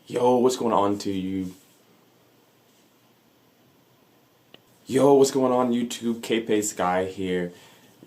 Yo, what's going on to you? Yo, what's going on YouTube? Kpaceguy here.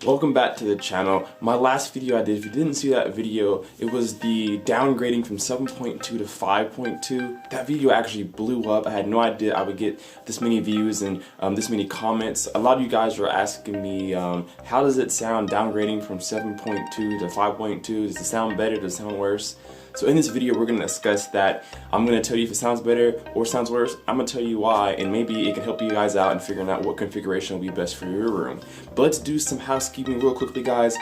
Welcome back to the channel. My last video I did, if you didn't see that video, it was the downgrading from 7.2 to 5.2. That video actually blew up. I had no idea I would get this many views and this many comments. A lot of you guys were asking me, how does it sound downgrading from 7.2 to 5.2? Does it sound better? Does it sound worse? So in this video, we're going to discuss that. I'm going to tell you if it sounds better or sounds worse. I'm going to tell you why, and maybe it can help you guys out in figuring out what configuration will be best for your room. But let's do some housekeeping real quickly, guys.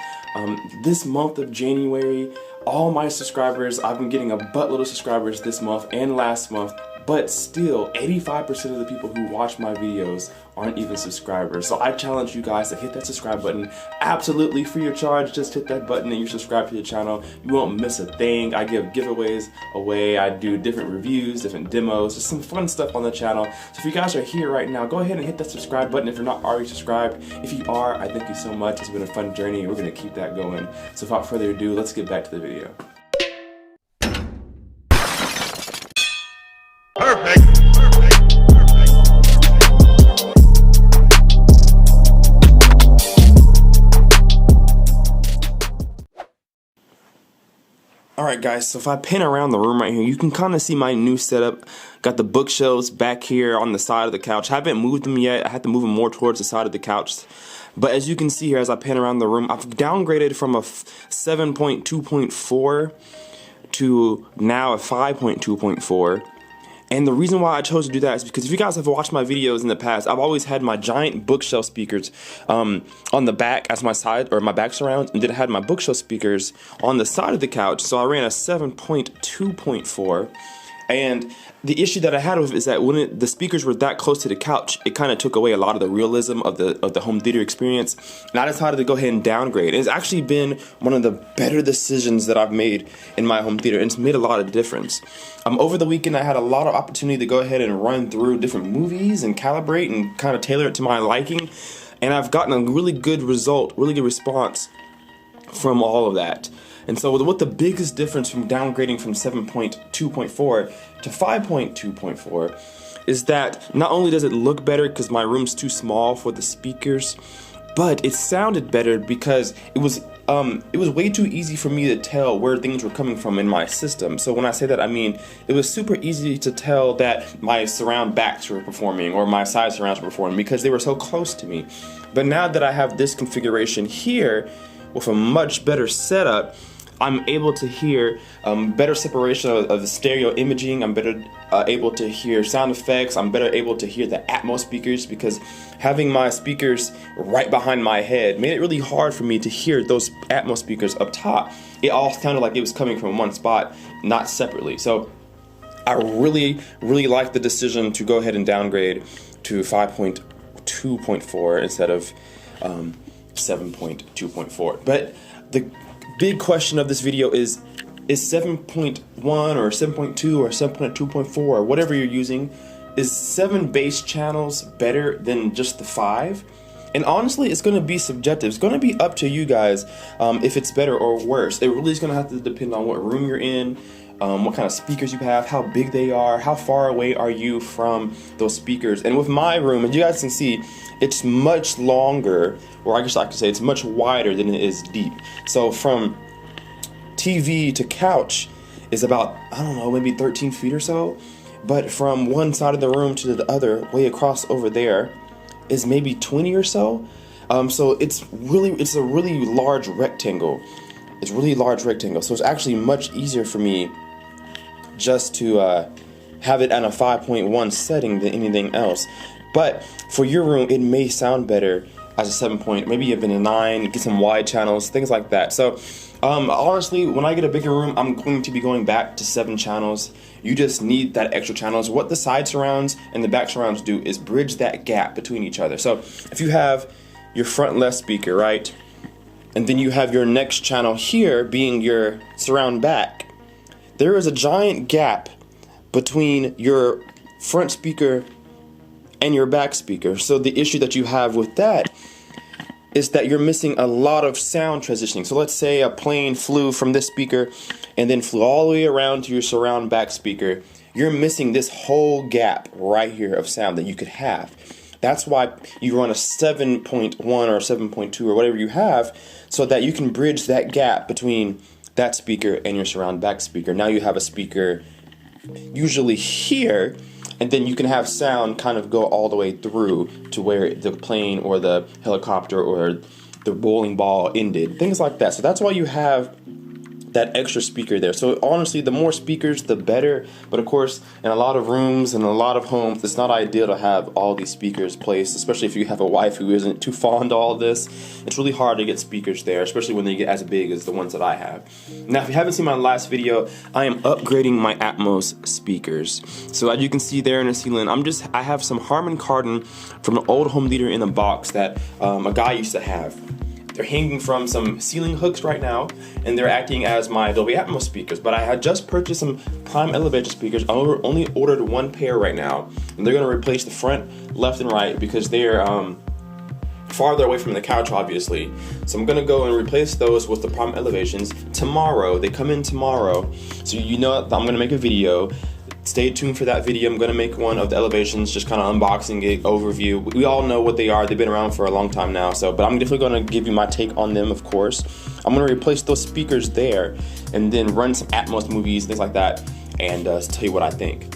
This month of January, all my subscribers, I've been getting a buttload of subscribers this month and last month, but still 85% of the people who watch my videos aren't even subscribers. So I challenge you guys to hit that subscribe button absolutely free of charge. Just hit that button and you're subscribed to the channel. You won't miss a thing. I give giveaways away. I do different reviews, different demos, just some fun stuff on the channel. So if you guys are here right now, go ahead and hit that subscribe button if you're not already subscribed. If you are, I thank you so much. It's been a fun journey and we're gonna keep that going. So without further ado, let's get back to the video. Alright guys, so if I pan around the room right here, you can kind of see my new setup. Got the bookshelves back here on the side of the couch. Haven't moved them yet. I had to move them more towards the side of the couch. But as you can see here, as I pan around the room, I've downgraded from a 7.2.4 to now a 5.2.4. And the reason why I chose to do that is because if you guys have watched my videos in the past, I've always had my giant bookshelf speakers on the back as my side or my back surround, and then I had my bookshelf speakers on the side of the couch. So I ran a 7.2.4, and the issue that I had with it is that when the speakers were that close to the couch, it kind of took away a lot of the realism of the home theater experience. And I decided to go ahead and downgrade. It's actually been one of the better decisions that I've made in my home theater, and it's made a lot of difference. Over the weekend, I had a lot of opportunity to go ahead and run through different movies and calibrate and kind of tailor it to my liking. And I've gotten a really good result, really good response from all of that. And so what the biggest difference from downgrading from 7.2.4 to 5.2.4 is that not only does it look better because my room's too small for the speakers, but it sounded better because it was way too easy for me to tell where things were coming from in my system. So when I say that, I mean it was super easy to tell that my surround backs were performing or my side surrounds were performing because they were so close to me. But now that I have this configuration here with a much better setup, I'm able to hear better separation of the stereo imaging. I'm better able to hear sound effects. I'm better able to hear the Atmos speakers because having my speakers right behind my head made it really hard for me to hear those Atmos speakers up top. It all sounded like it was coming from one spot, not separately. So I really like the decision to go ahead and downgrade to 5.2.4 instead of 7.2.4. But the big question of this video is 7.1 or 7.2 or 7.2.4 or whatever you're using, is 7 bass channels better than just the 5? And honestly, it's going to be subjective. It's going to be up to you guys if it's better or worse. It really is going to have to depend on what room you're in, what kind of speakers you have, how big they are, how far away are you from those speakers. And with my room, as you guys can see, it's much longer, or I guess I could say it's much wider than it is deep. So from TV to couch is about, I don't know, maybe 13 feet or so. But from one side of the room to the other, way across over there, is maybe 20 or so. So it's a really large rectangle. It's a really large rectangle. So it's actually much easier for me just to have it on a 5.1 setting than anything else. But for your room, it may sound better as a 7 point, maybe even a 9, get some wide channels, things like that. So honestly, when I get a bigger room, I'm going to be going back to 7 channels. You just need that extra channels. What the side surrounds and the back surrounds do is bridge that gap between each other. So if you have your front left speaker, right, and then you have your next channel here being your surround back, there is a giant gap between your front speaker and your back speaker. So the issue that you have with that is that you're missing a lot of sound transitioning. So let's say a plane flew from this speaker and then flew all the way around to your surround back speaker. you're missing this whole gap right here of sound that you could have. That's why you run a 7.1 or 7.2 or whatever you have, so that you can bridge that gap between that speaker and your surround back speaker. Now you have a speaker usually here, and then you can have sound kind of go all the way through to where the plane or the helicopter or the bowling ball ended, things like that. So that's why you have that extra speaker there. So honestly, the more speakers, the better. But of course, in a lot of rooms and a lot of homes, it's not ideal to have all these speakers placed, especially if you have a wife who isn't too fond of all this. It's really hard to get speakers there, especially when they get as big as the ones that I have. Now, if you haven't seen my last video, I am upgrading my Atmos speakers. So as you can see there in the ceiling, I have some Harman Kardon from an old home theater in a box that a guy used to have. They're hanging from some ceiling hooks right now, and they're acting as my Dolby Atmos speakers. But I had just purchased some prime elevation speakers. I only ordered one pair right now, and they're going to replace the front, left, and right because they're farther away from the couch, obviously. So I'm going to go and replace those with the prime elevations tomorrow. They come in tomorrow, so you know that I'm going to make a video. Stay tuned for that video. I'm going to make one of the elevations, just kind of unboxing it, overview. We all know what they are. They've been around for a long time now, but I'm definitely going to give you my take on them, of course. I'm going to replace those speakers there and then run some Atmos movies, things like that, and tell you what I think.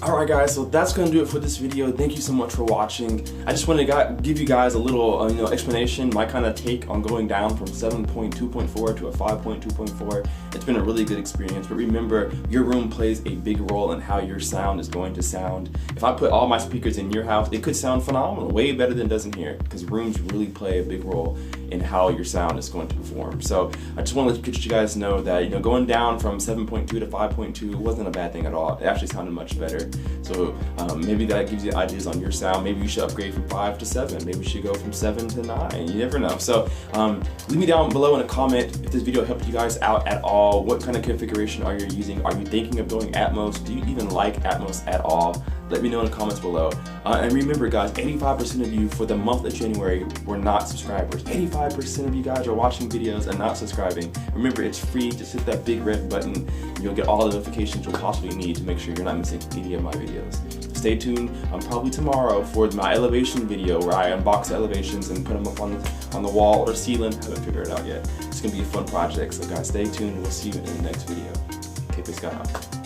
Alright guys, so that's going to do it for this video. Thank you so much for watching. I just wanted to give you guys a little explanation, my kind of take on going down from 7.2.4 to a 5.2.4. It's been a really good experience, but remember, your room plays a big role in how your sound is going to sound. If I put all my speakers in your house, it could sound phenomenal, way better than it does in here, because rooms really play a big role in how your sound is going to perform. So I just want to let you guys know that going down from 7.2 to 5.2 wasn't a bad thing at all. It actually sounded much better. So maybe that gives you ideas on your sound. Maybe you should upgrade from 5 to 7. Maybe you should go from 7 to 9. You never know. So leave me down below in a comment if this video helped you guys out at all. What kind of configuration are you using? Are you thinking of going Atmos? Do you even like Atmos at all? Let me know in the comments below. And remember guys, 85% of you for the month of January were not subscribers. 85% of you guys are watching videos and not subscribing. Remember, it's free. Just hit that big red button and you'll get all the notifications you'll possibly need to make sure you're not missing any of my videos. Stay tuned probably tomorrow for my elevation video where I unbox the elevations and put them up on the wall or ceiling. Haven't figured it out yet. It's going to be a fun project. So guys, stay tuned and we'll see you in the next video. Kpaceguy out.